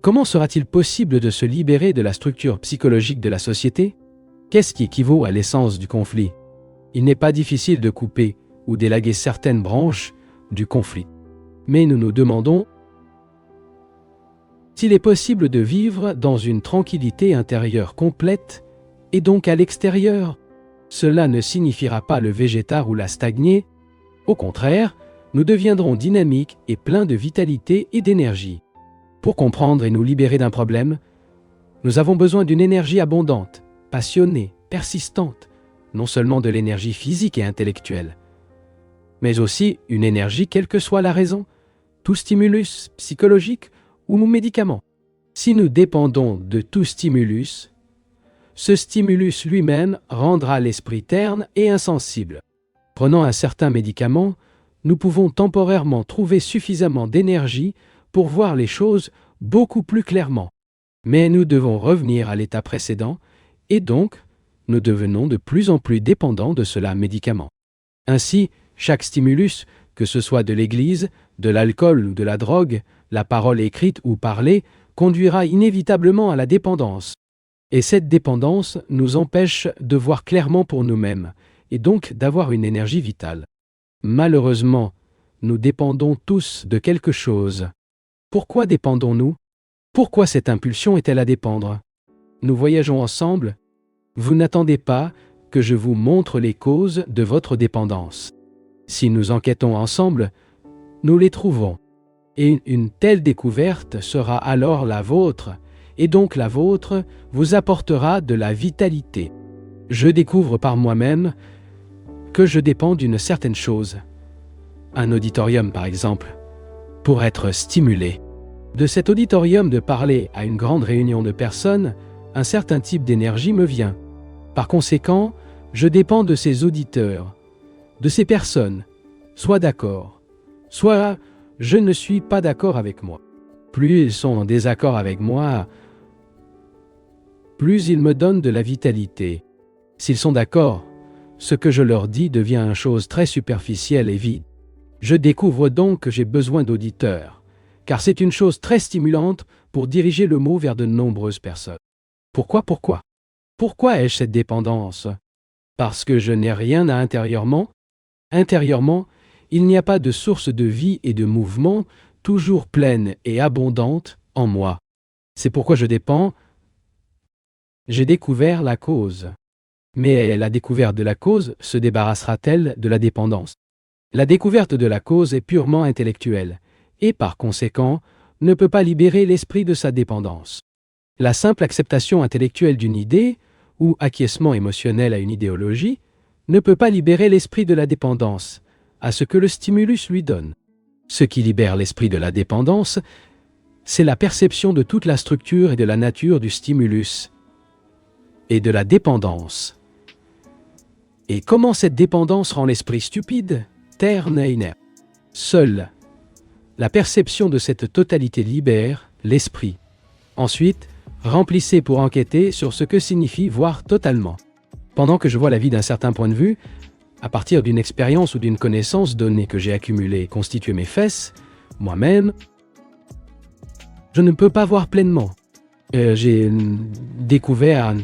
Comment sera-t-il possible de se libérer de la structure psychologique de la société? Qu'est-ce qui équivaut à l'essence du conflit? Il n'est pas difficile de couper ou d'élaguer certaines branches du conflit. Mais nous nous demandons s'il est possible de vivre dans une tranquillité intérieure complète et donc à l'extérieur. Cela ne signifiera pas le végétar ou la stagner. Au contraire, nous deviendrons dynamiques et pleins de vitalité et d'énergie. Pour comprendre et nous libérer d'un problème, nous avons besoin d'une énergie abondante, passionnée, persistante, non seulement de l'énergie physique et intellectuelle, mais aussi une énergie quelle que soit la raison, tout stimulus psychologique ou médicament. Si nous dépendons de tout stimulus, ce stimulus lui-même rendra l'esprit terne et insensible. Prenant un certain médicament, nous pouvons temporairement trouver suffisamment d'énergie pour voir les choses beaucoup plus clairement. Mais nous devons revenir à l'état précédent et donc nous devenons de plus en plus dépendants de cela médicament. Ainsi, chaque stimulus, que ce soit de l'église, de l'alcool ou de la drogue, la parole écrite ou parlée, conduira inévitablement à la dépendance. Et cette dépendance nous empêche de voir clairement pour nous-mêmes et donc d'avoir une énergie vitale. Malheureusement, nous dépendons tous de quelque chose. Pourquoi dépendons-nous? Pourquoi cette impulsion est-elle à dépendre? Nous voyageons ensemble. Vous n'attendez pas que je vous montre les causes de votre dépendance. Si nous enquêtons ensemble, nous les trouvons. Et une telle découverte sera alors la vôtre, et donc la vôtre vous apportera de la vitalité. Je découvre par moi-même que je dépends d'une certaine chose. Un auditorium, par exemple, pour être stimulé. De cet auditorium de parler à une grande réunion de personnes, un certain type d'énergie me vient. Par conséquent, je dépends de ces auditeurs, de ces personnes, soit d'accord, soit je ne suis pas d'accord avec moi. Plus ils sont en désaccord avec moi, plus ils me donnent de la vitalité. S'ils sont d'accord, ce que je leur dis devient une chose très superficielle et vide. Je découvre donc que j'ai besoin d'auditeurs, car c'est une chose très stimulante pour diriger le mot vers de nombreuses personnes. Pourquoi? Pourquoi ai-je cette dépendance? Parce que je n'ai rien à intérieurement. Intérieurement, il n'y a pas de source de vie et de mouvement toujours pleine et abondante en moi. C'est pourquoi je dépends. J'ai découvert la cause. Mais la découverte de la cause se débarrassera-t-elle de la dépendance? La découverte de la cause est purement intellectuelle et par conséquent ne peut pas libérer l'esprit de sa dépendance. La simple acceptation intellectuelle d'une idée ou acquiescement émotionnel à une idéologie ne peut pas libérer l'esprit de la dépendance à ce que le stimulus lui donne. Ce qui libère l'esprit de la dépendance, c'est la perception de toute la structure et de la nature du stimulus et de la dépendance. Et comment cette dépendance rend l'esprit stupide, terne et inerte? Seule la perception de cette totalité libère l'esprit. Ensuite, remplissez pour enquêter sur ce que signifie voir totalement. Pendant que je vois la vie d'un certain point de vue, à partir d'une expérience ou d'une connaissance donnée que j'ai accumulée et constitué mes fesses, moi-même, je ne peux pas voir pleinement. J'ai découvert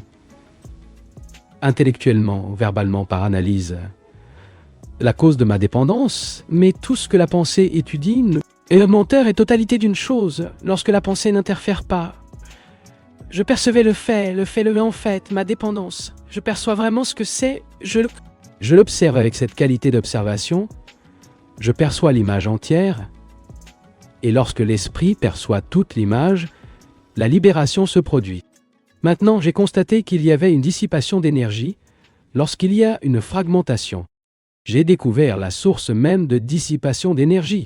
intellectuellement, verbalement, par analyse, la cause de ma dépendance, mais tout ce que la pensée étudie est élémentaire et totalité d'une chose, lorsque la pensée n'interfère pas. Je percevais le fait en fait, ma dépendance. Je perçois vraiment ce que c'est, je l'observe avec cette qualité d'observation, je perçois l'image entière, et lorsque l'esprit perçoit toute l'image, la libération se produit. Maintenant, j'ai constaté qu'il y avait une dissipation d'énergie lorsqu'il y a une fragmentation. J'ai découvert la source même de dissipation d'énergie.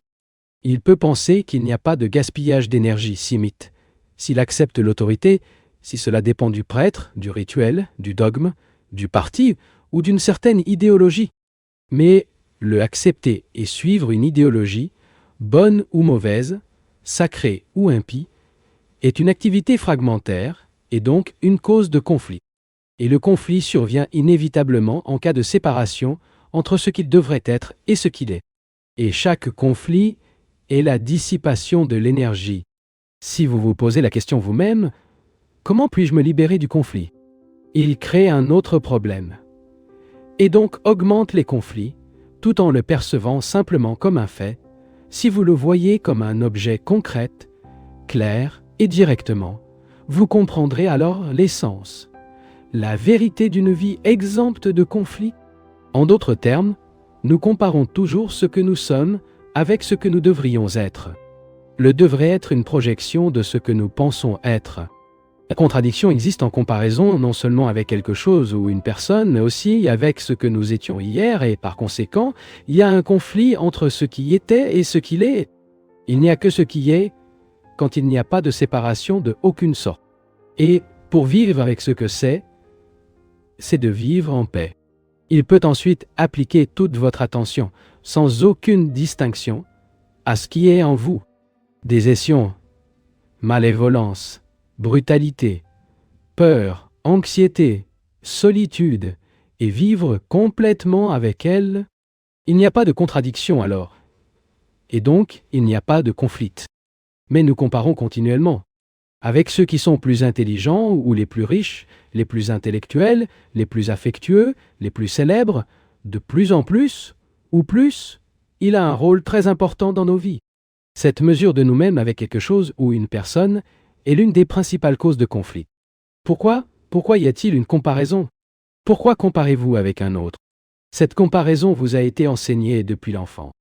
Il peut penser qu'il n'y a pas de gaspillage d'énergie, simite, s'il accepte l'autorité, si cela dépend du prêtre, du rituel, du dogme, du parti ou d'une certaine idéologie. Mais le accepter et suivre une idéologie, bonne ou mauvaise, sacrée ou impie, est une activité fragmentaire et donc une cause de conflit. Et le conflit survient inévitablement en cas de séparation entre ce qu'il devrait être et ce qu'il est. Et chaque conflit est la dissipation de l'énergie. Si vous vous posez la question vous-même, comment puis-je me libérer du conflit? Il crée un autre problème, et donc augmente les conflits, tout en le percevant simplement comme un fait, si vous le voyez comme un objet concret, clair et directement, vous comprendrez alors l'essence, la vérité d'une vie exempte de conflits. En d'autres termes, nous comparons toujours ce que nous sommes avec ce que nous devrions être. Le devrait être une projection de ce que nous pensons être. La contradiction existe en comparaison non seulement avec quelque chose ou une personne, mais aussi avec ce que nous étions hier et par conséquent, il y a un conflit entre ce qui était et ce qu'il est. Il n'y a que ce qui est quand il n'y a pas de séparation de aucune sorte. Et pour vivre avec ce que c'est de vivre en paix. Il peut ensuite appliquer toute votre attention, sans aucune distinction, à ce qui est en vous. Désertion, malévolence, brutalité, peur, anxiété, solitude, et vivre complètement avec elle. Il n'y a pas de contradiction alors. Et donc, il n'y a pas de conflit. Mais nous comparons continuellement. Avec ceux qui sont plus intelligents ou les plus riches, les plus intellectuels, les plus affectueux, les plus célèbres, de plus en plus, ou plus, il a un rôle très important dans nos vies. Cette mesure de nous-mêmes avec quelque chose ou une personne est l'une des principales causes de conflit. Pourquoi y a-t-il une comparaison? Pourquoi comparez-vous avec un autre? Cette comparaison vous a été enseignée depuis l'enfant.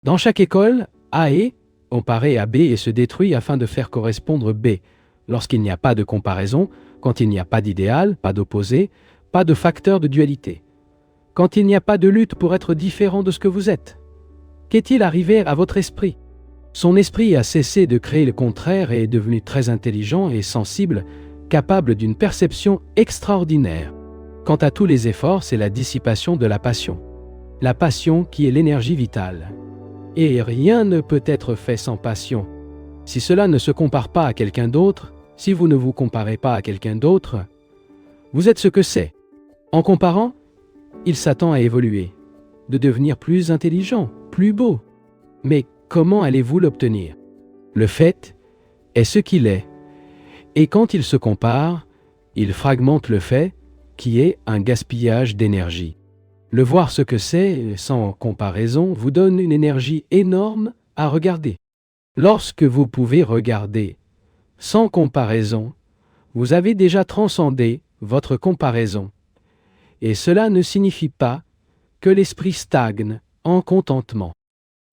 Dans chaque école, A est comparé à B et se détruit afin de faire correspondre B. Lorsqu'il n'y a pas de comparaison, quand il n'y a pas d'idéal, pas d'opposé, pas de facteur de dualité. Quand il n'y a pas de lutte pour être différent de ce que vous êtes. Qu'est-il arrivé à votre esprit? Son esprit a cessé de créer le contraire et est devenu très intelligent et sensible, capable d'une perception extraordinaire. Quant à tous les efforts, c'est la dissipation de la passion. La passion qui est l'énergie vitale. Et rien ne peut être fait sans passion. Si cela ne se compare pas à quelqu'un d'autre, si vous ne vous comparez pas à quelqu'un d'autre, vous êtes ce que c'est. En comparant, il s'attend à évoluer, de devenir plus intelligent, plus beau. Mais comment allez-vous l'obtenir? Le fait est ce qu'il est. Et quand il se compare, il fragmente le fait, qui est un gaspillage d'énergie. Le voir ce que c'est, sans comparaison, vous donne une énergie énorme à regarder. Lorsque vous pouvez regarder sans comparaison, vous avez déjà transcendé votre comparaison. Et cela ne signifie pas que l'esprit stagne en contentement.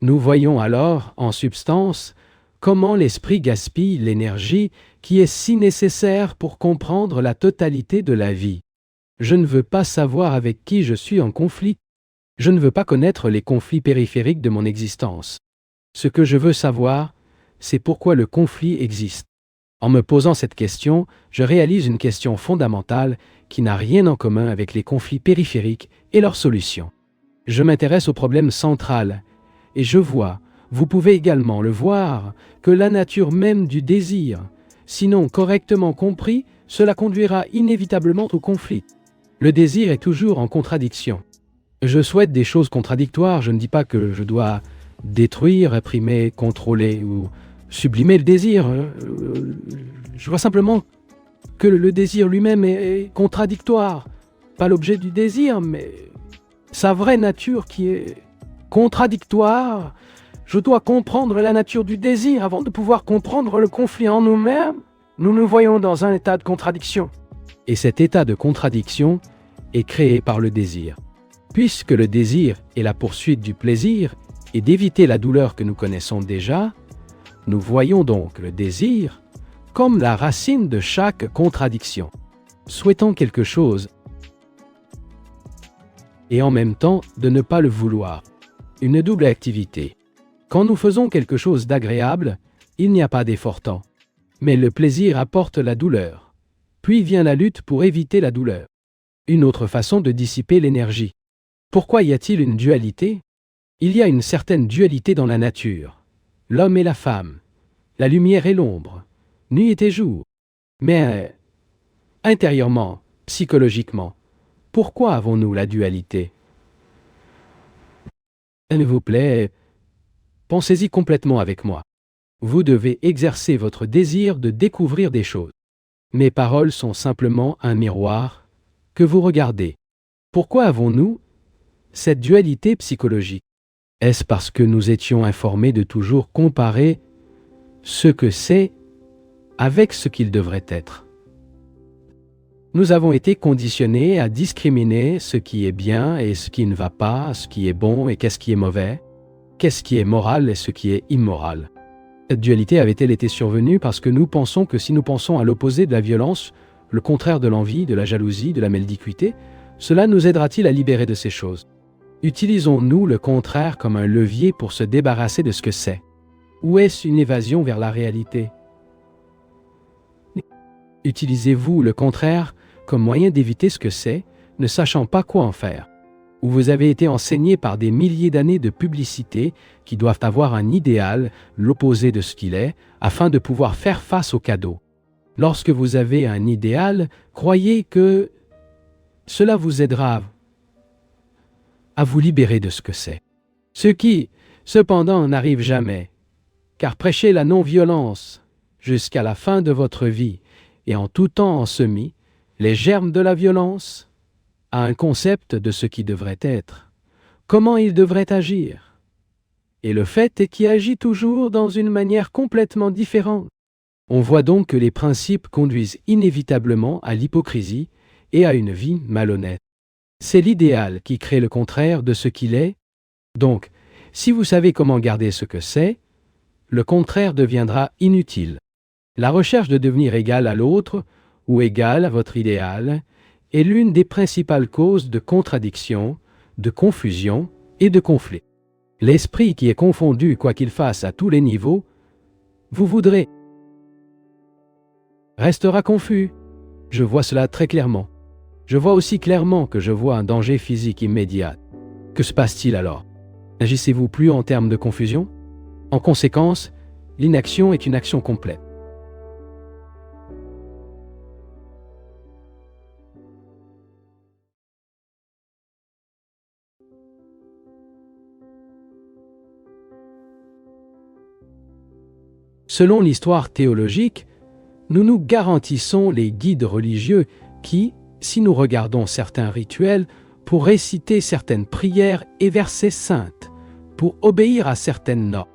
Nous voyons alors, en substance, comment l'esprit gaspille l'énergie qui est si nécessaire pour comprendre la totalité de la vie. Je ne veux pas savoir avec qui je suis en conflit. Je ne veux pas connaître les conflits périphériques de mon existence. Ce que je veux savoir, c'est pourquoi le conflit existe. En me posant cette question, je réalise une question fondamentale qui n'a rien en commun avec les conflits périphériques et leurs solutions. Je m'intéresse au problème central, et je vois, vous pouvez également le voir, que la nature même du désir, sinon correctement compris, cela conduira inévitablement au conflit. Le désir est toujours en contradiction. Je souhaite des choses contradictoires, je ne dis pas que je dois détruire, réprimer, contrôler ou sublimer le désir. Je vois simplement que le désir lui-même est contradictoire. Pas l'objet du désir, mais sa vraie nature qui est contradictoire. Je dois comprendre la nature du désir avant de pouvoir comprendre le conflit en nous-mêmes. Nous nous voyons dans un état de contradiction. Et cet état de contradiction est créé par le désir. Puisque le désir est la poursuite du plaisir et d'éviter la douleur que nous connaissons déjà, nous voyons donc le désir comme la racine de chaque contradiction. Souhaitant quelque chose et en même temps de ne pas le vouloir. Une double activité. Quand nous faisons quelque chose d'agréable, il n'y a pas d'effort temps. Mais le plaisir apporte la douleur. Puis vient la lutte pour éviter la douleur. Une autre façon de dissiper l'énergie. Pourquoi y a-t-il une dualité? Il y a une certaine dualité dans la nature. L'homme et la femme. La lumière et l'ombre. Nuit et jour. Mais intérieurement, psychologiquement, pourquoi avons-nous la dualité? S'il vous plaît, pensez-y complètement avec moi. Vous devez exercer votre désir de découvrir des choses. Mes paroles sont simplement un miroir que vous regardez. Pourquoi avons-nous cette dualité psychologique? Est-ce parce que nous étions informés de toujours comparer ce que c'est avec ce qu'il devrait être? Nous avons été conditionnés à discriminer ce qui est bien et ce qui ne va pas, ce qui est bon et qu'est-ce qui est mauvais, qu'est-ce qui est moral et ce qui est immoral. Cette dualité avait-elle été survenue parce que nous pensons que si nous pensons à l'opposé de la violence, le contraire de l'envie, de la jalousie, de la maldicité, cela nous aidera-t-il à libérer de ces choses? Utilisons-nous le contraire comme un levier pour se débarrasser de ce que c'est? Ou est-ce une évasion vers la réalité? Utilisez-vous le contraire comme moyen d'éviter ce que c'est, ne sachant pas quoi en faire? Ou vous avez été enseigné par des milliers d'années de publicité qui doivent avoir un idéal, l'opposé de ce qu'il est, afin de pouvoir faire face au cadeau? Lorsque vous avez un idéal, croyez que cela vous aidera à vous libérer de ce que c'est. Ce qui, cependant, n'arrive jamais, car prêchez la non-violence jusqu'à la fin de votre vie, et en tout temps ensemis les germes de la violence, a un concept de ce qui devrait être, comment il devrait agir. Et le fait est qu'il agit toujours dans une manière complètement différente. On voit donc que les principes conduisent inévitablement à l'hypocrisie et à une vie malhonnête. C'est l'idéal qui crée le contraire de ce qu'il est. Donc, si vous savez comment garder ce que c'est, le contraire deviendra inutile. La recherche de devenir égal à l'autre ou égal à votre idéal est l'une des principales causes de contradiction, de confusion et de conflit. L'esprit qui est confondu, quoi qu'il fasse à tous les niveaux, vous voudrez, restera confus. Je vois cela très clairement. Je vois aussi clairement que je vois un danger physique immédiat. Que se passe-t-il alors? N'agissez-vous plus en termes de confusion? En conséquence, l'inaction est une action complète. Selon l'histoire théologique, nous nous garantissons les guides religieux qui, si nous regardons certains rituels, pour réciter certaines prières et versets saintes, pour obéir à certaines normes,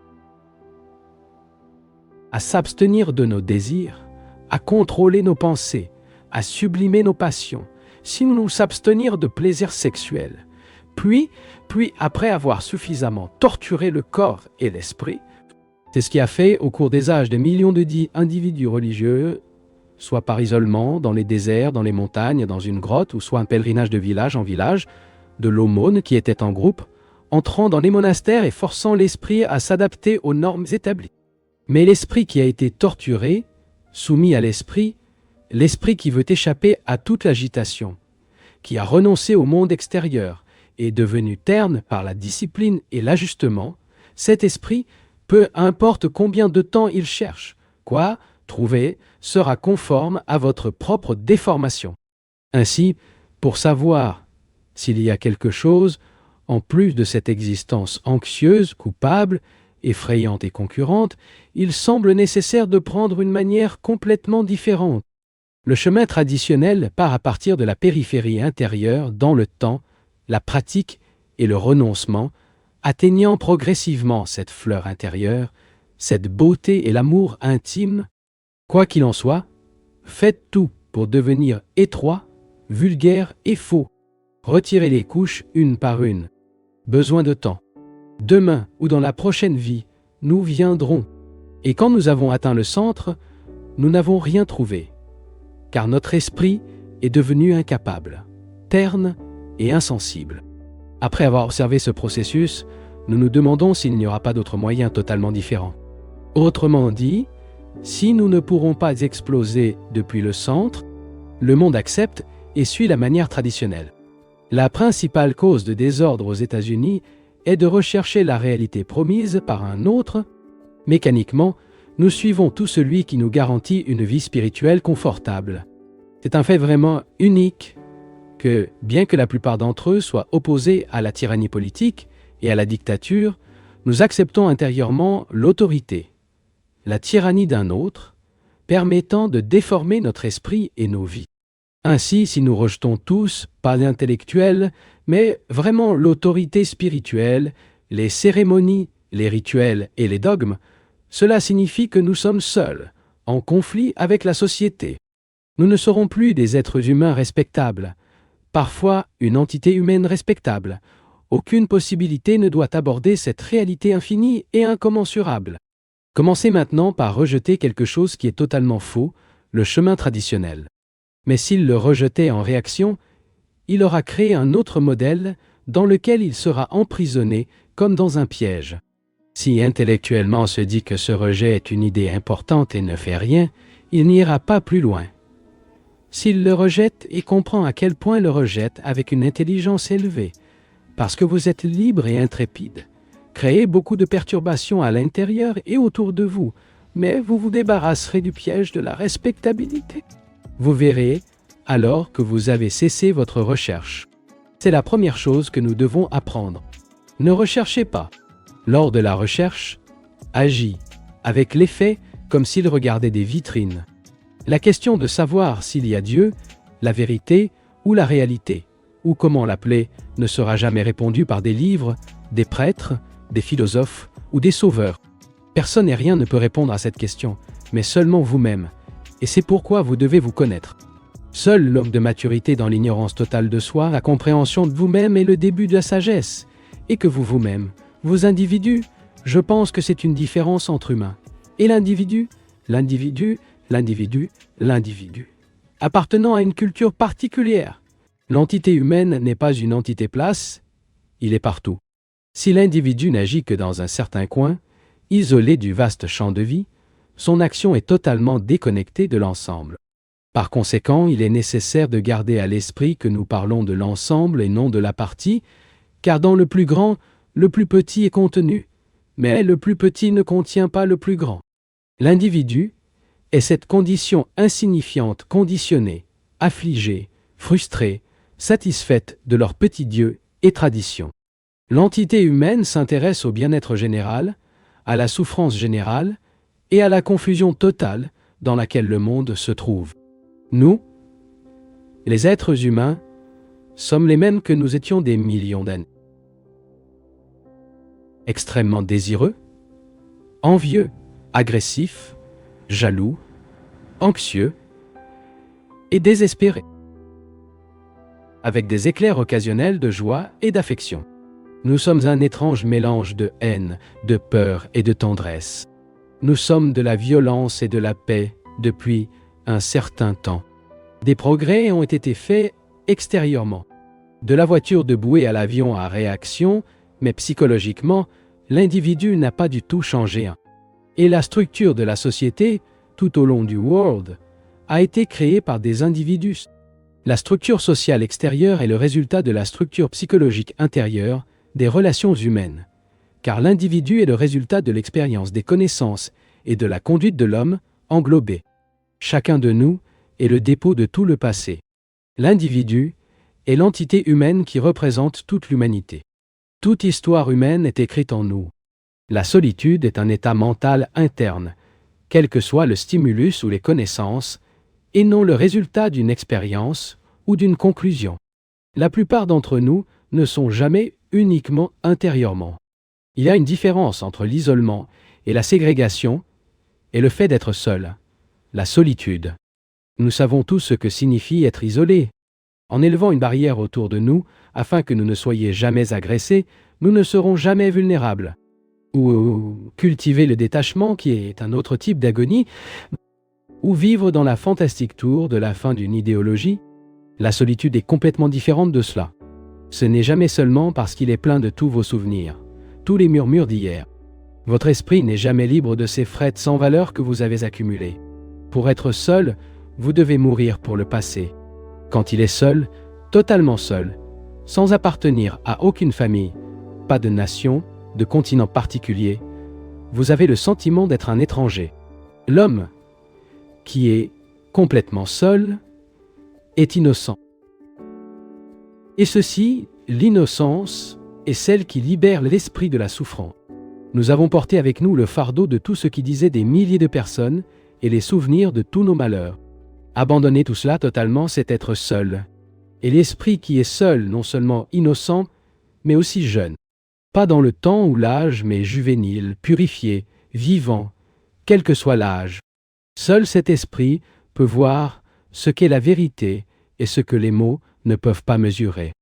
à s'abstenir de nos désirs, à contrôler nos pensées, à sublimer nos passions, si nous nous abstenir de plaisirs sexuels, puis après avoir suffisamment torturé le corps et l'esprit, c'est ce qui a fait au cours des âges des millions d'individus religieux, soit par isolement, dans les déserts, dans les montagnes, dans une grotte, ou soit un pèlerinage de village en village, de l'aumône qui était en groupe, entrant dans les monastères et forçant l'esprit à s'adapter aux normes établies. Mais l'esprit qui a été torturé, soumis à l'esprit qui veut échapper à toute l'agitation, qui a renoncé au monde extérieur, est devenu terne par la discipline et l'ajustement, cet esprit, peu importe combien de temps il cherche, trouver, sera conforme à votre propre déformation. Ainsi, pour savoir s'il y a quelque chose, en plus de cette existence anxieuse, coupable, effrayante et concurrente, il semble nécessaire de prendre une manière complètement différente. Le chemin traditionnel part à partir de la périphérie intérieure dans le temps, la pratique et le renoncement, atteignant progressivement cette fleur intérieure, cette beauté et l'amour intime. Quoi qu'il en soit, faites tout pour devenir étroit, vulgaire et faux. Retirez les couches une par une. Besoin de temps. Demain ou dans la prochaine vie, nous viendrons. Et quand nous avons atteint le centre, nous n'avons rien trouvé, car notre esprit est devenu incapable, terne et insensible. Après avoir observé ce processus, nous nous demandons s'il n'y aura pas d'autre moyen totalement différent. Autrement dit, si nous ne pourrons pas exploser depuis le centre, le monde accepte et suit la manière traditionnelle. La principale cause de désordre aux États-Unis est de rechercher la réalité promise par un autre. Mécaniquement, nous suivons tout celui qui nous garantit une vie spirituelle confortable. C'est un fait vraiment unique que, bien que la plupart d'entre eux soient opposés à la tyrannie politique et à la dictature, nous acceptons intérieurement l'autorité. la tyrannie d'un autre, permettant de déformer notre esprit et nos vies. Ainsi, si nous rejetons tous, pas l'intellectuel, mais vraiment l'autorité spirituelle, les cérémonies, les rituels et les dogmes, cela signifie que nous sommes seuls, en conflit avec la société. Nous ne serons plus des êtres humains respectables, parfois une entité humaine respectable. Aucune possibilité ne doit aborder cette réalité infinie et incommensurable. Commencez maintenant par rejeter quelque chose qui est totalement faux, le chemin traditionnel. Mais s'il le rejetait en réaction, il aura créé un autre modèle dans lequel il sera emprisonné comme dans un piège. Si intellectuellement se dit que ce rejet est une idée importante et ne fait rien, il n'ira pas plus loin. S'il le rejette et comprend à quel point le rejette avec une intelligence élevée, parce que vous êtes libre et intrépide, créez beaucoup de perturbations à l'intérieur et autour de vous, mais vous vous débarrasserez du piège de la respectabilité. Vous verrez alors que vous avez cessé votre recherche. C'est la première chose que nous devons apprendre. Ne recherchez pas. Lors de la recherche, agis avec l'effet comme s'il regardait des vitrines. La question de savoir s'il y a Dieu, la vérité ou la réalité, ou comment l'appeler, ne sera jamais répondue par des livres, des prêtres, des philosophes ou des sauveurs. Personne et rien ne peut répondre à cette question, mais seulement vous-même. Et c'est pourquoi vous devez vous connaître. Seul l'homme de maturité dans l'ignorance totale de soi, la compréhension de vous-même est le début de la sagesse. Et que vous-même, vos individus, je pense que c'est une différence entre humains. Et l'individu, appartenant à une culture particulière. L'entité humaine n'est pas une entité place, il est partout. Si l'individu n'agit que dans un certain coin, isolé du vaste champ de vie, son action est totalement déconnectée de l'ensemble. Par conséquent, il est nécessaire de garder à l'esprit que nous parlons de l'ensemble et non de la partie, car dans le plus grand, le plus petit est contenu, mais le plus petit ne contient pas le plus grand. L'individu est cette condition insignifiante, conditionnée, affligée, frustrée, satisfaite de leur petit Dieu et tradition. L'entité humaine s'intéresse au bien-être général, à la souffrance générale et à la confusion totale dans laquelle le monde se trouve. Nous, les êtres humains, sommes les mêmes que nous étions des millions d'années. Extrêmement désireux, envieux, agressifs, jaloux, anxieux et désespérés, avec des éclairs occasionnels de joie et d'affection. Nous sommes un étrange mélange de haine, de peur et de tendresse. Nous sommes de la violence et de la paix depuis un certain temps. Des progrès ont été faits extérieurement. De la voiture de bouée à l'avion à réaction, mais psychologiquement, l'individu n'a pas du tout changé. Et la structure de la société, tout au long du world, a été créée par des individus. La structure sociale extérieure est le résultat de la structure psychologique intérieure des relations humaines, car l'individu est le résultat de l'expérience des connaissances et de la conduite de l'homme englobé. Chacun de nous est le dépôt de tout le passé. L'individu est l'entité humaine qui représente toute l'humanité. Toute histoire humaine est écrite en nous. La solitude est un état mental interne, quel que soit le stimulus ou les connaissances, et non le résultat d'une expérience ou d'une conclusion. La plupart d'entre nous ne sont jamais uniquement intérieurement. Il y a une différence entre l'isolement et la ségrégation et le fait d'être seul, la solitude. Nous savons tous ce que signifie être isolé. En élevant une barrière autour de nous, afin que nous ne soyons jamais agressés, nous ne serons jamais vulnérables. Ou cultiver le détachement, qui est un autre type d'agonie, ou vivre dans la fantastique tour de la fin d'une idéologie. La solitude est complètement différente de cela. Ce n'est jamais seulement parce qu'il est plein de tous vos souvenirs, tous les murmures d'hier. Votre esprit n'est jamais libre de ces frettes sans valeur que vous avez accumulées. Pour être seul, vous devez mourir pour le passé. Quand il est seul, totalement seul, sans appartenir à aucune famille, pas de nation, de continent particulier, vous avez le sentiment d'être un étranger. L'homme, qui est complètement seul, est innocent. Et ceci, l'innocence, est celle qui libère l'esprit de la souffrance. Nous avons porté avec nous le fardeau de tout ce qui disait des milliers de personnes et les souvenirs de tous nos malheurs. Abandonner tout cela totalement, c'est être seul. Et l'esprit qui est seul, non seulement innocent, mais aussi jeune. Pas dans le temps ou l'âge, mais juvénile, purifié, vivant, quel que soit l'âge. Seul cet esprit peut voir ce qu'est la vérité et ce que les mots ne peuvent pas mesurer.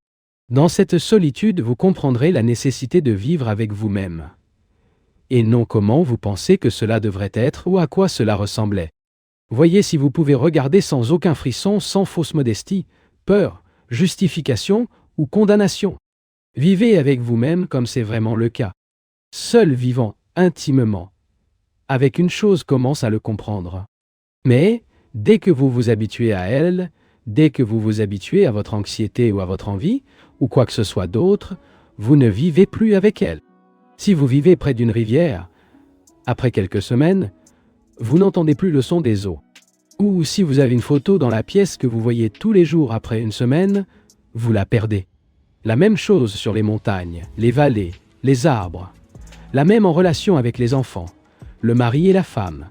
Dans cette solitude, vous comprendrez la nécessité de vivre avec vous-même. Et non comment vous pensez que cela devrait être ou à quoi cela ressemblait. Voyez si vous pouvez regarder sans aucun frisson, sans fausse modestie, peur, justification ou condamnation. Vivez avec vous-même comme c'est vraiment le cas. Seul vivant intimement, avec une chose commence à le comprendre. Mais, dès que vous vous habituez à elle, dès que vous vous habituez à votre anxiété ou à votre envie, ou quoi que ce soit d'autre, vous ne vivez plus avec elle. Si vous vivez près d'une rivière, après quelques semaines, vous n'entendez plus le son des eaux. Ou si vous avez une photo dans la pièce que vous voyez tous les jours après une semaine, vous la perdez. La même chose sur les montagnes, les vallées, les arbres. La même en relation avec les enfants, le mari et la femme.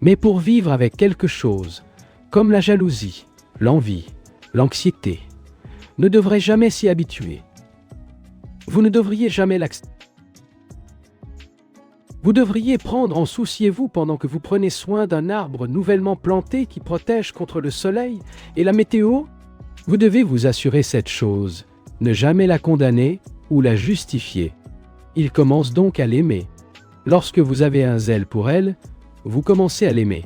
Mais pour vivre avec quelque chose, comme la jalousie, l'envie, l'anxiété, ne devrez jamais s'y habituer. Vous ne devriez jamais l'accepter. Vous devriez prendre en souciez-vous pendant que vous prenez soin d'un arbre nouvellement planté qui protège contre le soleil et la météo. Vous devez vous assurer cette chose, ne jamais la condamner ou la justifier. Il commence donc à l'aimer. Lorsque vous avez un zèle pour elle, vous commencez à l'aimer.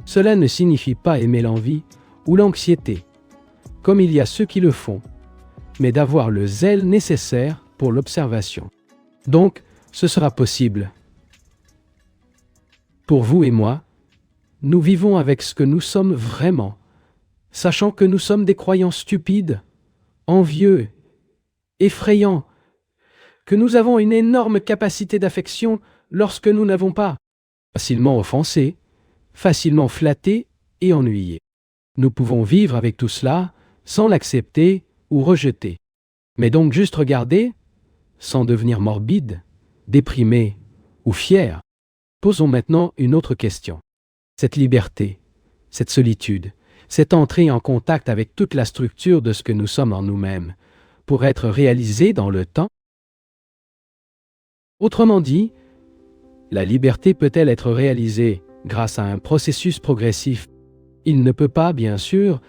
Cela ne signifie pas aimer l'envie ou l'anxiété, comme il y a ceux qui le font, mais d'avoir le zèle nécessaire pour l'observation. Donc, ce sera possible. Pour vous et moi, nous vivons avec ce que nous sommes vraiment, sachant que nous sommes des croyants stupides, envieux, effrayants, que nous avons une énorme capacité d'affection lorsque nous n'avons pas, facilement offensés, facilement flattés et ennuyés. Nous pouvons vivre avec tout cela sans l'accepter ou rejeter. Mais donc juste regarder, sans devenir morbide, déprimé ou fier. Posons maintenant une autre question. Cette liberté, cette solitude, cette entrée en contact avec toute la structure de ce que nous sommes en nous-mêmes, pour être réalisée dans le temps? Autrement dit, la liberté peut-elle être réalisée grâce à un processus progressif? Il ne peut pas, bien sûr,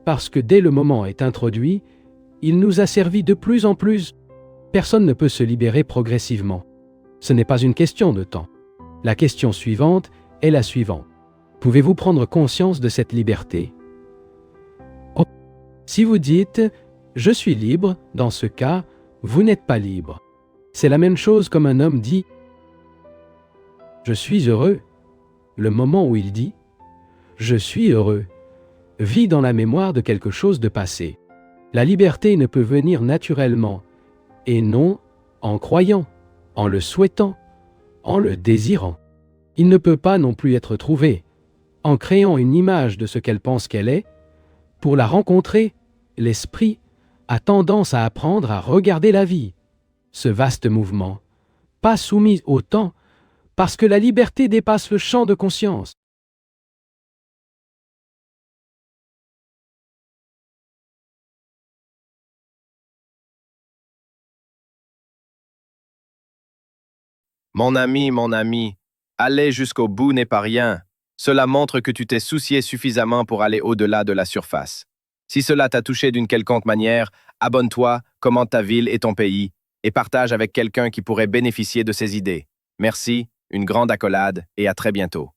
parce que dès le moment est introduit, il nous a servi de plus en plus. Personne ne peut se libérer progressivement. Ce n'est pas une question de temps. La question suivante est la suivante. Pouvez-vous prendre conscience de cette liberté? Oh. Si vous dites « je suis libre », dans ce cas, vous n'êtes pas libre. C'est la même chose comme un homme dit « je suis heureux ». Le moment où il dit « je suis heureux » vit dans la mémoire de quelque chose de passé. La liberté ne peut venir naturellement, et non en croyant, en le souhaitant, en le désirant. Il ne peut pas non plus être trouvé, en créant une image de ce qu'elle pense qu'elle est. Pour la rencontrer, l'esprit a tendance à apprendre à regarder la vie, ce vaste mouvement, pas soumis au temps, parce que la liberté dépasse le champ de conscience. Mon ami, aller jusqu'au bout n'est pas rien. Cela montre que tu t'es soucié suffisamment pour aller au-delà de la surface. Si cela t'a touché d'une quelconque manière, abonne-toi, commente ta ville et ton pays, et partage avec quelqu'un qui pourrait bénéficier de ces idées. Merci, une grande accolade, et à très bientôt.